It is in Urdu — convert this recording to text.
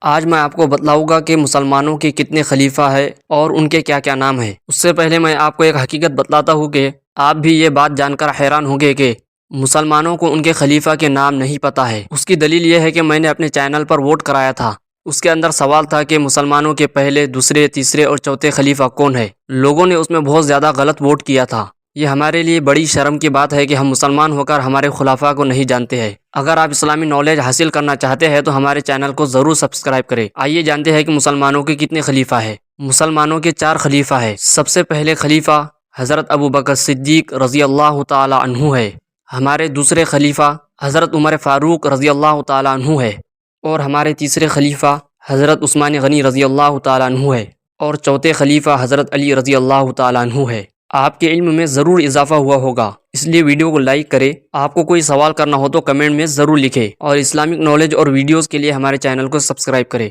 آج میں آپ کو بتلاؤں گا کہ مسلمانوں کے کتنے خلیفہ ہیں اور ان کے کیا کیا نام ہیں۔ اس سے پہلے میں آپ کو ایک حقیقت بتلاتا ہوں کہ آپ بھی یہ بات جان کر حیران ہوں گے کہ مسلمانوں کو ان کے خلیفہ کے نام نہیں پتہ ہے۔ اس کی دلیل یہ ہے کہ میں نے اپنے چینل پر ووٹ کرایا تھا۔ اس کے اندر سوال تھا کہ مسلمانوں کے پہلے، دوسرے، تیسرے اور چوتھے خلیفہ کون ہے۔ لوگوں نے اس میں بہت زیادہ غلط ووٹ کیا تھا۔ یہ ہمارے لیے بڑی شرم کی بات ہے کہ ہم مسلمان ہو کر ہمارے خلفاء کو نہیں جانتے ہیں۔ اگر آپ اسلامی نالج حاصل کرنا چاہتے ہیں تو ہمارے چینل کو ضرور سبسکرائب کریں۔ آئیے جانتے ہیں کہ مسلمانوں کے کتنے خلیفہ ہیں۔ مسلمانوں کے 4 خلیفہ ہیں۔ سب سے پہلے خلیفہ حضرت ابوبکر صدیق رضی اللہ تعالی عنہ ہے۔ ہمارے دوسرے خلیفہ حضرت عمر فاروق رضی اللہ تعالی عنہ ہے، اور ہمارے تیسرے خلیفہ حضرت عثمان غنی رضی اللہ تعالی عنہ ہے، اور چوتھے خلیفہ حضرت علی رضی اللہ تعالی عنہ ہے۔ آپ کے علم میں ضرور اضافہ ہوا ہوگا، اس لیے ویڈیو کو لائک کریں۔ آپ کو کوئی سوال کرنا ہو تو کمنٹ میں ضرور لکھیں، اور اسلامک نالج اور ویڈیوز کے لیے ہمارے چینل کو سبسکرائب کریں۔